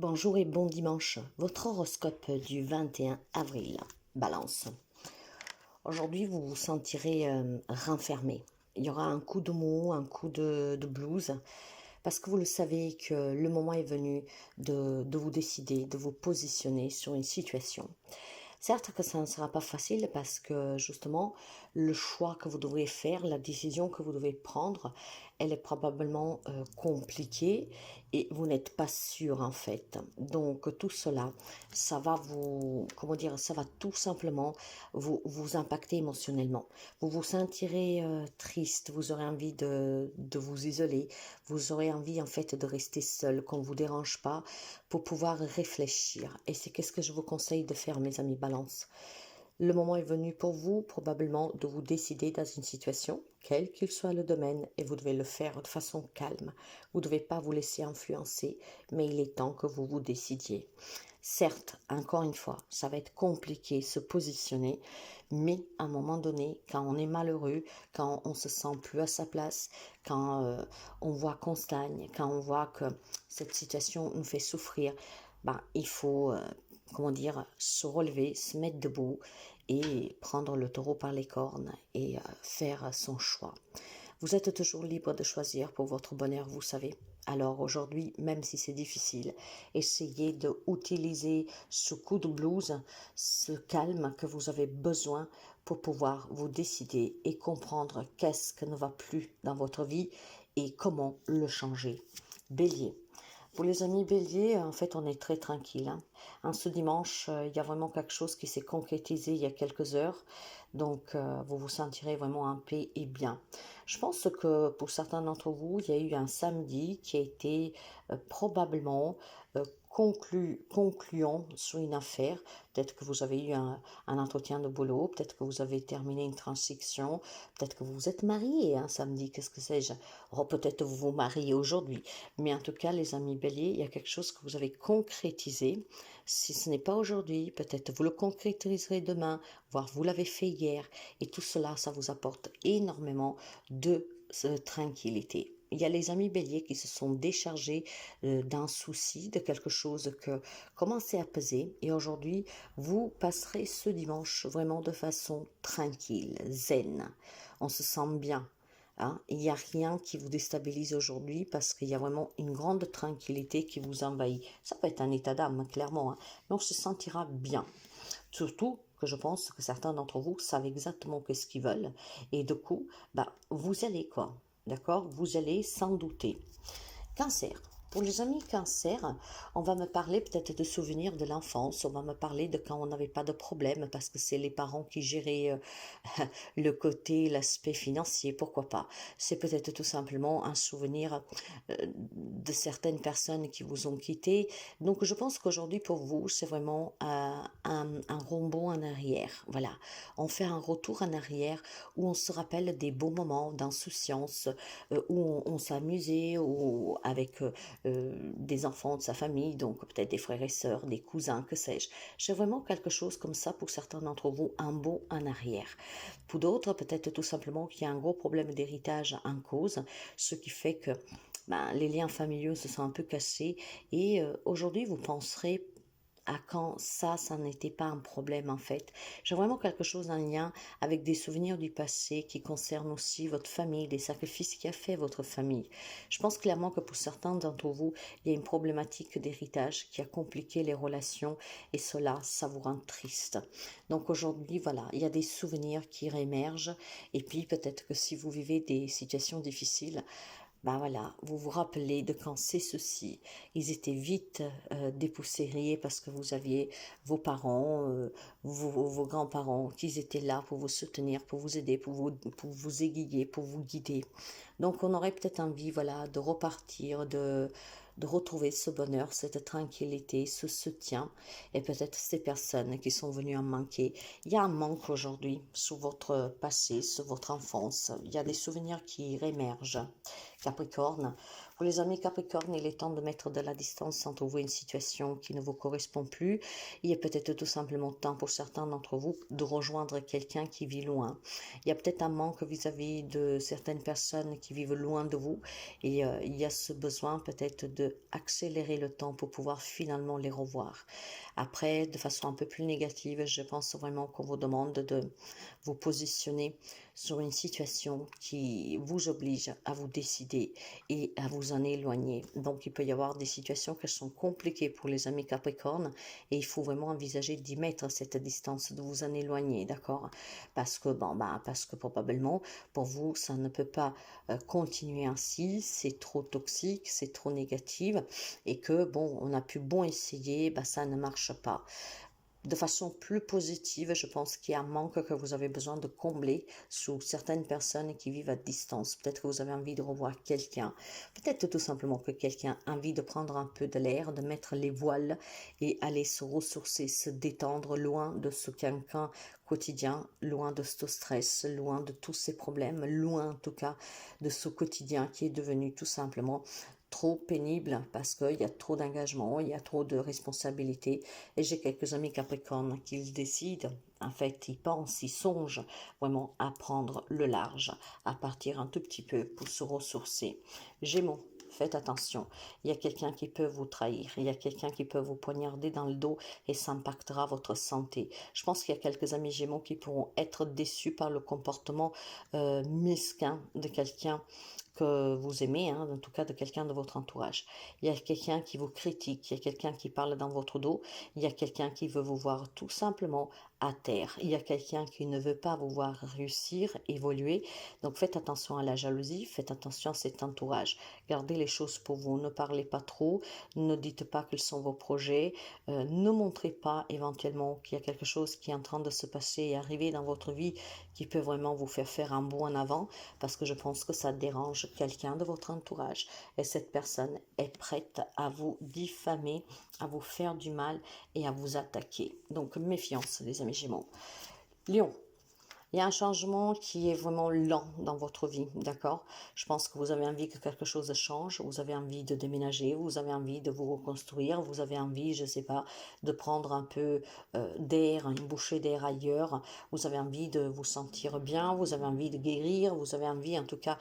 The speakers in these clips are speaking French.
Bonjour et bon dimanche. Votre horoscope du 21 avril. Balance. Aujourd'hui, vous vous sentirez renfermé. Il y aura un coup de mou, un coup de blues, parce que vous le savez que le moment est venu de vous décider, de vous positionner sur une situation. Certes que ça ne sera pas facile parce que justement, le choix que vous devrez faire, la décision que vous devez prendre, elle est probablement compliquée et vous n'êtes pas sûr en fait. Donc tout cela, ça va vous, comment dire, ça va tout simplement vous impacter émotionnellement. Vous vous sentirez triste, vous aurez envie de vous isoler, vous aurez envie en fait de rester seul, qu'on ne vous dérange pas pour pouvoir réfléchir. Et c'est qu'est-ce que je vous conseille de faire, mes amis Balance. Le moment est venu pour vous, probablement, de vous décider dans une situation, quel qu'il soit le domaine, et vous devez le faire de façon calme. Vous ne devez pas vous laisser influencer, mais il est temps que vous vous décidiez. Certes, encore une fois, ça va être compliqué se positionner, mais à un moment donné, quand on est malheureux, quand on se sent plus à sa place, quand on voit qu'on stagne, quand on voit que cette situation nous fait souffrir, ben, il faut, comment dire, se relever, se mettre debout et prendre le taureau par les cornes et faire son choix. Vous êtes toujours libre de choisir pour votre bonheur, vous savez. Alors aujourd'hui, même si c'est difficile, essayez d'utiliser ce coup de blues, ce calme que vous avez besoin pour pouvoir vous décider et comprendre qu'est-ce qui ne va plus dans votre vie et comment le changer. Bélier. Pour les amis Bélier, en fait, on est très tranquille. En ce dimanche, il y a vraiment quelque chose qui s'est concrétisé il y a quelques heures. Donc, vous vous sentirez vraiment en paix et bien. Je pense que pour certains d'entre vous, il y a eu un samedi qui a été probablement concluant sur une affaire. Peut-être que vous avez eu un entretien de boulot, peut-être que vous avez terminé une transaction, peut-être que vous vous êtes marié un samedi, qu'est-ce que sais-je. Oh, peut-être vous vous mariez aujourd'hui. Mais en tout cas, les amis Bélier, il y a quelque chose que vous avez concrétisé. Si ce n'est pas aujourd'hui, peut-être vous le concrétiserez demain, voire vous l'avez fait hier. Et tout cela, ça vous apporte énormément de tranquillité. Il y a les amis Bélier qui se sont déchargés d'un souci, de quelque chose que commençait à peser. Et aujourd'hui, vous passerez ce dimanche vraiment de façon tranquille, zen. On se sent bien. Hein, il n'y a rien qui vous déstabilise aujourd'hui parce qu'il y a vraiment une grande tranquillité qui vous envahit. Ça peut être un état d'âme, clairement, hein, mais on se sentira bien. Surtout que je pense que certains d'entre vous savent exactement ce qu'ils veulent et du coup, bah, vous allez quoi, d'accord? Vous allez sans douter. Cancer. Pour les amis cancer, on va me parler peut-être de souvenirs de l'enfance, on va me parler de quand on n'avait pas de problème parce que c'est les parents qui géraient le côté, l'aspect financier, pourquoi pas. C'est peut-être tout simplement un souvenir de certaines personnes qui vous ont quitté. Donc je pense qu'aujourd'hui pour vous, c'est vraiment un rebond en arrière. Voilà, on fait un retour en arrière où on se rappelle des beaux moments d'insouciance, où on s'amusait ou avec des enfants de sa famille, donc peut-être des frères et sœurs, des cousins, que sais-je. J'ai vraiment quelque chose comme ça pour certains d'entre vous, un bond en arrière. Pour d'autres, peut-être tout simplement qu'il y a un gros problème d'héritage en cause, ce qui fait que ben, les liens familiaux se sont un peu cassés et aujourd'hui vous penserez à quand ça n'était pas un problème en fait. J'ai vraiment quelque chose en lien avec des souvenirs du passé qui concernent aussi votre famille, des sacrifices qu'a fait votre famille. Je pense clairement que pour certains d'entre vous, il y a une problématique d'héritage qui a compliqué les relations et cela, ça vous rend triste. Donc aujourd'hui, voilà, il y a des souvenirs qui réémergent et puis peut-être que si vous vivez des situations difficiles, ben voilà, vous vous rappelez de quand c'est ceci. Ils étaient vite dépoussiérés parce que vous aviez vos parents, vos grands-parents, qui étaient là pour vous soutenir, pour vous aider, pour vous aiguiller, pour vous guider. Donc on aurait peut-être envie, voilà, de repartir, de retrouver ce bonheur, cette tranquillité, ce soutien, et peut-être ces personnes qui sont venues en manquer. Il y a un manque aujourd'hui sur votre passé, sur votre enfance. Il y a des souvenirs qui réémergent. Capricorne, Pour les amis Capricorne, il est temps de mettre de la distance entre vous et une situation qui ne vous correspond plus. Il est peut-être tout simplement temps pour certains d'entre vous de rejoindre quelqu'un qui vit loin. Il y a peut-être un manque vis-à-vis de certaines personnes qui vivent loin de vous et il y a ce besoin peut-être de accélérer le temps pour pouvoir finalement les revoir. Après, de façon un peu plus négative, je pense vraiment qu'on vous demande de vous positionner sur une situation qui vous oblige à vous décider et à vous en éloigner. Donc, il peut y avoir des situations qui sont compliquées pour les amis Capricorne et il faut vraiment envisager d'y mettre cette distance, de vous en éloigner, d'accord? Parce que, parce que probablement, pour vous, ça ne peut pas continuer ainsi, c'est trop toxique, c'est trop négatif et que, bon, on a pu bon essayer, ça ne marche pas. De façon plus positive, je pense qu'il y a un manque que vous avez besoin de combler sous certaines personnes qui vivent à distance. Peut-être que vous avez envie de revoir quelqu'un. Peut-être tout simplement que quelqu'un a envie de prendre un peu de l'air, de mettre les voiles et aller se ressourcer, se détendre loin de ce cancan quotidien, loin de ce stress, loin de tous ces problèmes, loin en tout cas de ce quotidien qui est devenu tout simplement trop pénible parce qu'il y a trop d'engagement, il y a trop de responsabilités. Et j'ai quelques amis Capricornes qui décident, en fait, ils pensent, ils songent vraiment à prendre le large, à partir un tout petit peu pour se ressourcer. Gémeaux, faites attention, il y a quelqu'un qui peut vous trahir, il y a quelqu'un qui peut vous poignarder dans le dos et ça impactera votre santé. Je pense qu'il y a quelques amis Gémeaux qui pourront être déçus par le comportement mesquin de quelqu'un que vous aimez, en tout cas de quelqu'un de votre entourage. Il y a quelqu'un qui vous critique, il y a quelqu'un qui parle dans votre dos, il y a quelqu'un qui veut vous voir tout simplement à terre. Il y a quelqu'un qui ne veut pas vous voir réussir, évoluer. Donc faites attention à la jalousie, faites attention à cet entourage. Gardez les choses pour vous, ne parlez pas trop, ne dites pas quels sont vos projets, ne montrez pas éventuellement qu'il y a quelque chose qui est en train de se passer et arriver dans votre vie qui peut vraiment vous faire un bond en avant, parce que je pense que ça dérange quelqu'un de votre entourage et cette personne est prête à vous diffamer, à vous faire du mal et à vous attaquer. Donc méfiance les amis Gémeaux. Lion, il y a un changement qui est vraiment lent dans votre vie, d'accord? Je pense que vous avez envie que quelque chose change, vous avez envie de déménager, vous avez envie de vous reconstruire, vous avez envie, je ne sais pas, de prendre un peu d'air, une bouchée d'air ailleurs, vous avez envie de vous sentir bien, vous avez envie de guérir, vous avez envie en tout cas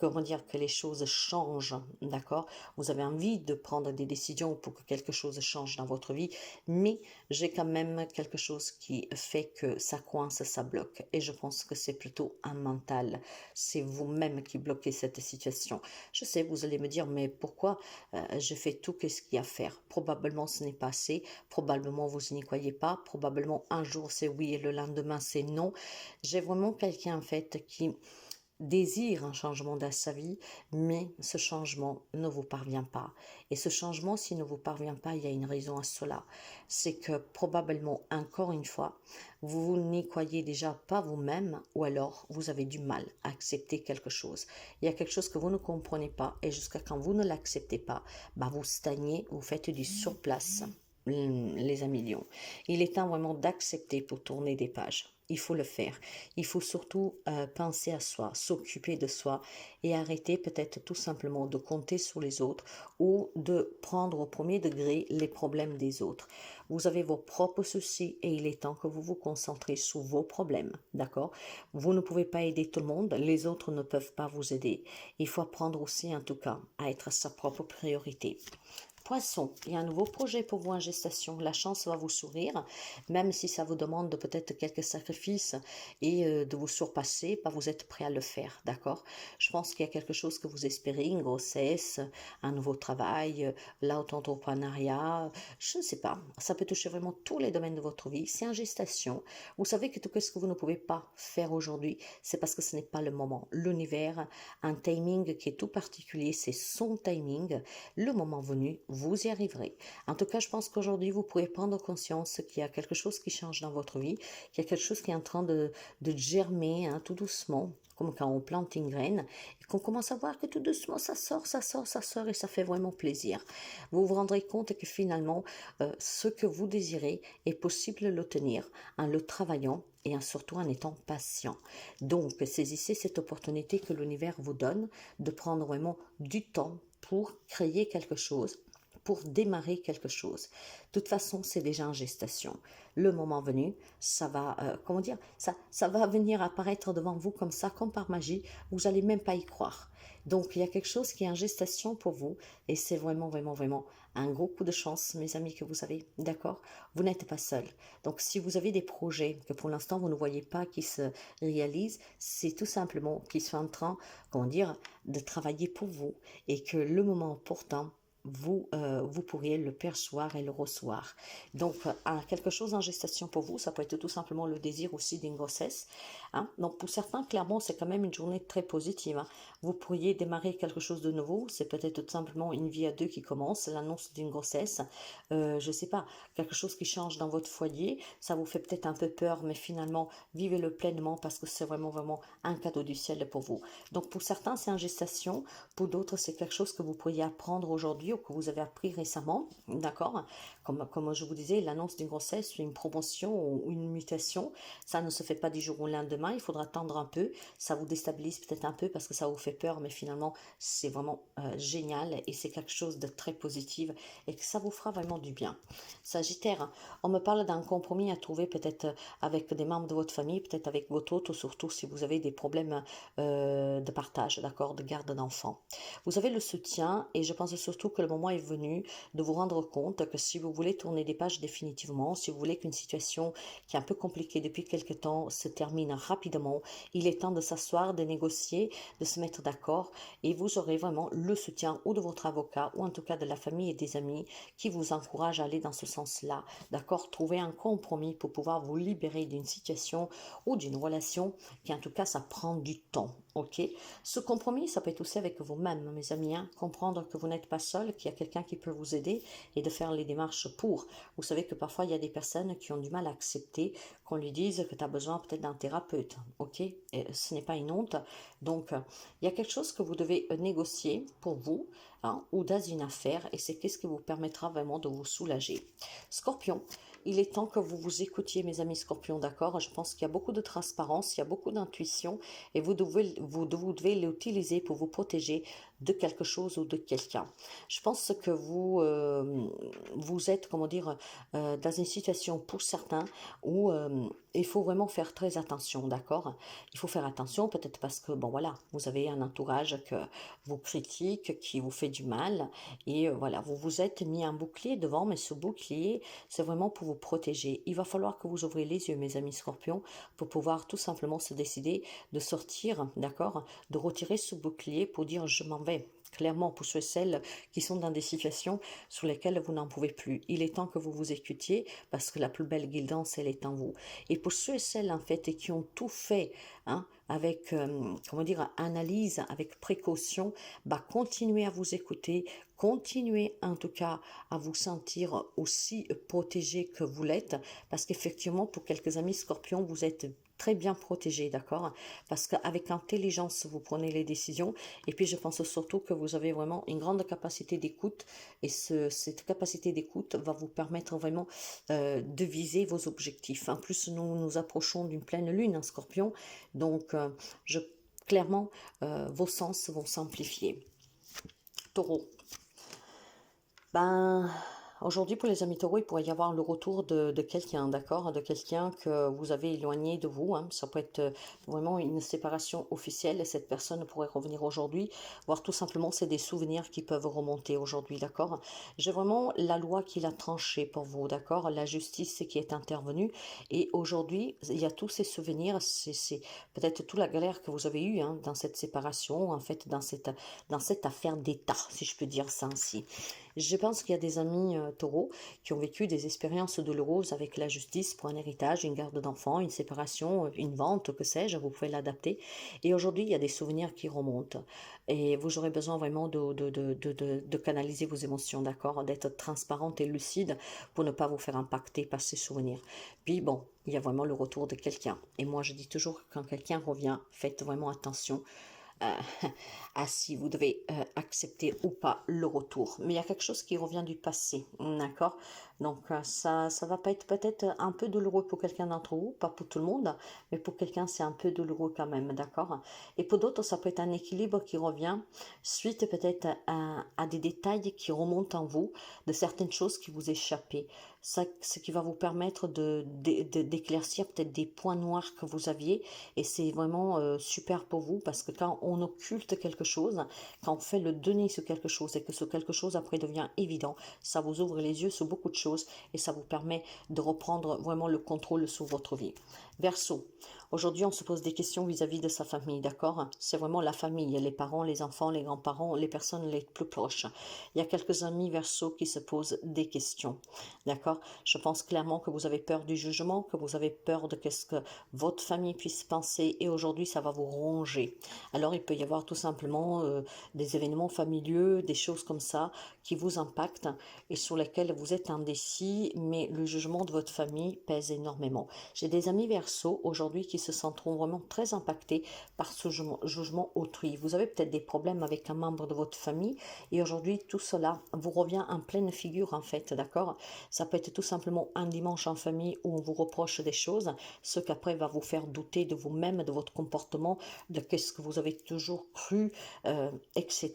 comment dire, que les choses changent, d'accord? Vous avez envie de prendre des décisions pour que quelque chose change dans votre vie, mais j'ai quand même quelque chose qui fait que ça coince, ça bloque. Et je pense que c'est plutôt un mental. C'est vous-même qui bloquez cette situation. Je sais, vous allez me dire, mais pourquoi je fais tout ce qu'il y a à faire? Probablement ce n'est pas assez, probablement vous n'y croyez pas, probablement un jour c'est oui et le lendemain c'est non. J'ai vraiment quelqu'un en fait qui désire un changement dans sa vie, mais ce changement ne vous parvient pas. Et ce changement, s'il ne vous parvient pas, il y a une raison à cela. C'est que probablement, encore une fois, vous n'y croyez déjà pas vous-même ou alors vous avez du mal à accepter quelque chose. Il y a quelque chose que vous ne comprenez pas et jusqu'à quand vous ne l'acceptez pas, vous stagnez, vous faites du surplace. Les amis Lions. Il est temps vraiment d'accepter pour tourner des pages. Il faut le faire. Il faut surtout penser à soi, s'occuper de soi et arrêter peut-être tout simplement de compter sur les autres ou de prendre au premier degré les problèmes des autres. Vous avez vos propres soucis et il est temps que vous vous concentrez sur vos problèmes, d'accord? Vous ne pouvez pas aider tout le monde, les autres ne peuvent pas vous aider. Il faut apprendre aussi en tout cas à être sa propre priorité. Poisson, il y a un nouveau projet pour vous en gestation. La chance va vous sourire, même si ça vous demande peut-être quelques sacrifices et de vous surpasser, vous êtes prêt à le faire, d'accord? Je pense qu'il y a quelque chose que vous espérez, une grossesse, un nouveau travail, l'auto-entrepreneuriat, je ne sais pas. Ça peut toucher vraiment tous les domaines de votre vie. C'est en gestation. Vous savez que tout ce que vous ne pouvez pas faire aujourd'hui, c'est parce que ce n'est pas le moment. L'univers, un timing qui est tout particulier, c'est son timing. Le moment venu, vous y arriverez. En tout cas, je pense qu'aujourd'hui, vous pouvez prendre conscience qu'il y a quelque chose qui change dans votre vie, qu'il y a quelque chose qui est en train de germer tout doucement, comme quand on plante une graine, et qu'on commence à voir que tout doucement, ça sort, et ça fait vraiment plaisir. Vous vous rendrez compte que finalement, ce que vous désirez est possible de l'obtenir en le travaillant et surtout en étant patient. Donc, saisissez cette opportunité que l'univers vous donne de prendre vraiment du temps pour créer quelque chose, pour démarrer quelque chose. De toute façon, c'est déjà en gestation. Le moment venu, ça va, comment dire, ça va venir apparaître devant vous comme ça, comme par magie. Vous n'allez même pas y croire. Donc, il y a quelque chose qui est en gestation pour vous et c'est vraiment, vraiment, vraiment un gros coup de chance, mes amis, que vous avez. D'accord? Vous n'êtes pas seul. Donc, si vous avez des projets que pour l'instant, vous ne voyez pas qui se réalisent, c'est tout simplement qu'ils sont en train, comment dire, de travailler pour vous et que le moment pourtant, vous pourriez le percevoir et le recevoir. Donc, quelque chose en gestation pour vous, ça peut être tout simplement le désir aussi d'une grossesse. Hein. Donc, pour certains, clairement, c'est quand même une journée très positive. Hein. Vous pourriez démarrer quelque chose de nouveau. C'est peut-être tout simplement une vie à deux qui commence, l'annonce d'une grossesse. Je ne sais pas, quelque chose qui change dans votre foyer. Ça vous fait peut-être un peu peur, mais finalement, vivez-le pleinement parce que c'est vraiment, vraiment un cadeau du ciel pour vous. Donc, pour certains, c'est en gestation. Pour d'autres, c'est quelque chose que vous pourriez apprendre aujourd'hui ou que vous avez appris récemment, d'accord? Comme je vous disais, l'annonce d'une grossesse, une promotion ou une mutation, ça ne se fait pas du jour au lendemain, il faudra attendre un peu, ça vous déstabilise peut-être un peu parce que ça vous fait peur, mais finalement, c'est vraiment génial et c'est quelque chose de très positif et que ça vous fera vraiment du bien. Sagittaire, on me parle d'un compromis à trouver peut-être avec des membres de votre famille, peut-être avec votre hôte, surtout si vous avez des problèmes de partage, d'accord, de garde d'enfants. Vous avez le soutien et je pense surtout que le moment est venu de vous rendre compte que si vous voulez tourner des pages définitivement, si vous voulez qu'une situation qui est un peu compliquée depuis quelque temps se termine rapidement, il est temps de s'asseoir, de négocier, de se mettre d'accord et vous aurez vraiment le soutien ou de votre avocat ou en tout cas de la famille et des amis qui vous encouragent à aller dans ce sens-là, d'accord, trouver un compromis pour pouvoir vous libérer d'une situation ou d'une relation qui en tout cas ça prend du temps. Ok, ce compromis, ça peut être aussi avec vous-même, mes amis, hein, comprendre que vous n'êtes pas seul, qu'il y a quelqu'un qui peut vous aider et de faire les démarches pour. Vous savez que parfois, il y a des personnes qui ont du mal à accepter qu'on lui dise que tu as besoin peut-être d'un thérapeute. Ok, et ce n'est pas une honte. Donc, il y a quelque chose que vous devez négocier pour vous hein, ou dans une affaire et c'est qu'est-ce qui vous permettra vraiment de vous soulager. Scorpion, il est temps que vous vous écoutiez, mes amis scorpions, d'accord? Je pense qu'il y a beaucoup de transparence, il y a beaucoup d'intuition et vous devez l'utiliser pour vous protéger de quelque chose ou de quelqu'un. Je pense que vous êtes, comment dire, dans une situation pour certains où il faut vraiment faire très attention, d'accord? Il faut faire attention peut-être parce que, bon voilà, vous avez un entourage que vous critique, qui vous fait du mal et voilà, vous vous êtes mis un bouclier devant, mais ce bouclier, c'est vraiment pour vous protéger. Il va falloir que vous ouvrez les yeux, mes amis scorpions, pour pouvoir tout simplement se décider de sortir, d'accord, de retirer ce bouclier pour dire je m'en vais. Clairement, pour ceux et celles qui sont dans des situations sur lesquelles vous n'en pouvez plus. Il est temps que vous vous écoutiez parce que la plus belle guidance, elle est en vous. Et pour ceux et celles, en fait, et qui ont tout fait hein, avec, comment dire, analyse, avec précaution, bah, continuez à vous écouter, continuez en tout cas à vous sentir aussi protégé que vous l'êtes parce qu'effectivement, pour quelques amis scorpions, vous êtes très bien protégé, d'accord? Parce qu'avec intelligence, vous prenez les décisions. Et puis, je pense surtout que vous avez vraiment une grande capacité d'écoute. Et cette capacité d'écoute va vous permettre vraiment de viser vos objectifs. En plus, nous nous approchons d'une pleine lune en scorpion. Donc, clairement, vos sens vont s'amplifier. Taureau. Ben, aujourd'hui, pour les amis taureaux, il pourrait y avoir le retour de quelqu'un, d'accord? De quelqu'un que vous avez éloigné de vous. Hein. Ça peut être vraiment une séparation officielle et cette personne pourrait revenir aujourd'hui, voire tout simplement, c'est des souvenirs qui peuvent remonter aujourd'hui, d'accord? J'ai vraiment la loi qui l'a tranché pour vous, d'accord? La justice qui est intervenue et aujourd'hui, il y a tous ces souvenirs, c'est peut-être toute la galère que vous avez eue hein, dans cette séparation, en fait, dans cette affaire d'État, si je peux dire ça ainsi. Je pense qu'il y a des amis taureaux qui ont vécu des expériences douloureuses avec la justice pour un héritage, une garde d'enfants, une séparation, une vente, que sais-je, vous pouvez l'adapter. Et aujourd'hui, il y a des souvenirs qui remontent. Et vous aurez besoin vraiment de canaliser vos émotions, d'accord? D'être transparente et lucide pour ne pas vous faire impacter par ces souvenirs. Puis bon, il y a vraiment le retour de quelqu'un. Et moi, je dis toujours que quand quelqu'un revient, faites vraiment attention euh, à si vous devez accepter ou pas le retour. Mais il y a quelque chose qui revient du passé, d'accord? Donc ça va pas être peut-être un peu douloureux pour quelqu'un d'entre vous, pas pour tout le monde, mais pour quelqu'un c'est un peu douloureux quand même, d'accord? Et pour d'autres ça peut être un équilibre qui revient suite peut-être à des détails qui remontent en vous, de certaines choses qui vous échappaient. Ça, ce qui va vous permettre d'éclaircir peut-être des points noirs que vous aviez, et c'est vraiment super pour vous parce que quand on occulte quelque chose, quand on fait le déni sur quelque chose et que ce quelque chose après devient évident, ça vous ouvre les yeux sur beaucoup de choses et ça vous permet de reprendre vraiment le contrôle sur votre vie. Verseau, aujourd'hui on se pose des questions vis-à-vis de sa famille, d'accord? C'est vraiment la famille, les parents, les enfants, les grands-parents, les personnes les plus proches. Il y a quelques amis Verseau qui se posent des questions, d'accord? Je pense clairement que vous avez peur du jugement, que vous avez peur de qu'est-ce que votre famille puisse penser et aujourd'hui ça va vous ronger. Alors il peut y avoir tout simplement des événements familiaux, des choses comme ça qui vous impactent et sur lesquels vous êtes indécis, mais le jugement de votre famille pèse énormément. J'ai des amis Verseau aujourd'hui qui se sentiront vraiment très impactés par ce jugement autrui. Vous avez peut-être des problèmes avec un membre de votre famille et aujourd'hui tout cela vous revient en pleine figure en fait, d'accord? Ça peut être tout simplement un dimanche en famille où on vous reproche des choses, ce qu'après va vous faire douter de vous-même, de votre comportement, de qu'est-ce que vous avez toujours cru, etc.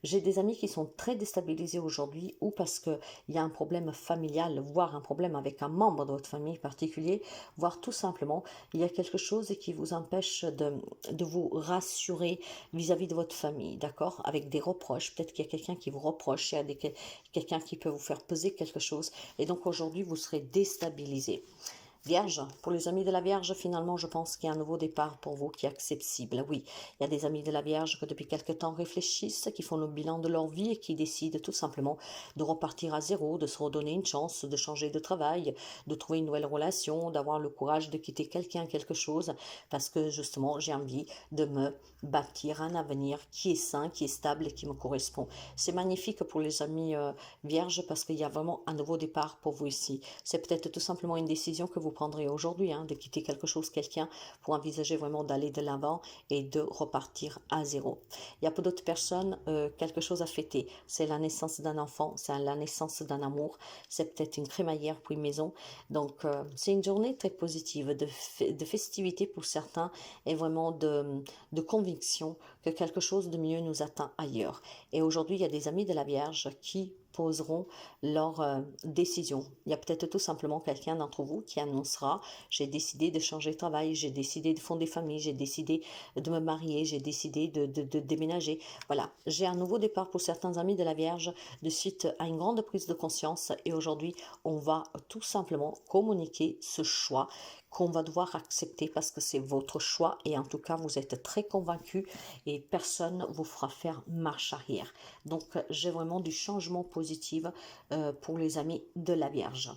J'ai des amis qui sont très déstabilisés aujourd'hui ou parce qu'il y a un problème familial, voire un problème avec un membre de votre famille particulier, voire tout simplement il y a quelque chose qui vous empêche de vous rassurer vis-à-vis de votre famille, d'accord? Avec des reproches, peut-être qu'il y a quelqu'un qui vous reproche, il y a quelqu'un qui peut vous faire peser quelque chose et donc aujourd'hui vous serez déstabilisé. Vierge, pour les amis de la Vierge, finalement, je pense qu'il y a un nouveau départ pour vous qui est accessible. Oui, il y a des amis de la Vierge que depuis quelque temps réfléchissent, qui font le bilan de leur vie et qui décident tout simplement de repartir à zéro, de se redonner une chance, de changer de travail, de trouver une nouvelle relation, d'avoir le courage de quitter quelqu'un, quelque chose, parce que justement, j'ai envie de me bâtir un avenir qui est sain, qui est stable et qui me correspond. C'est magnifique pour les amis Vierges parce qu'il y a vraiment un nouveau départ pour vous ici. C'est peut-être tout simplement une décision que vous prendrez aujourd'hui, hein, de quitter quelque chose, quelqu'un, pour envisager vraiment d'aller de l'avant et de repartir à zéro. Il y a pour d'autres personnes quelque chose à fêter. C'est la naissance d'un enfant, c'est la naissance d'un amour, c'est peut-être une crémaillère pour une maison. Donc c'est une journée très positive, de festivité pour certains et vraiment de conviction que quelque chose de mieux nous attend ailleurs. Et aujourd'hui, il y a des amis de la Vierge qui poseront leur décision. Il y a peut-être tout simplement quelqu'un d'entre vous qui annoncera j'ai décidé de changer de travail, j'ai décidé de fonder famille, j'ai décidé de me marier, j'ai décidé de déménager. Voilà, j'ai un nouveau départ pour certains amis de la Vierge de suite à une grande prise de conscience et aujourd'hui on va tout simplement communiquer ce choix qu'on va devoir accepter parce que c'est votre choix et en tout cas vous êtes très convaincu et personne vous fera faire marche arrière. Donc j'ai vraiment du changement positif pour les amis de la Vierge.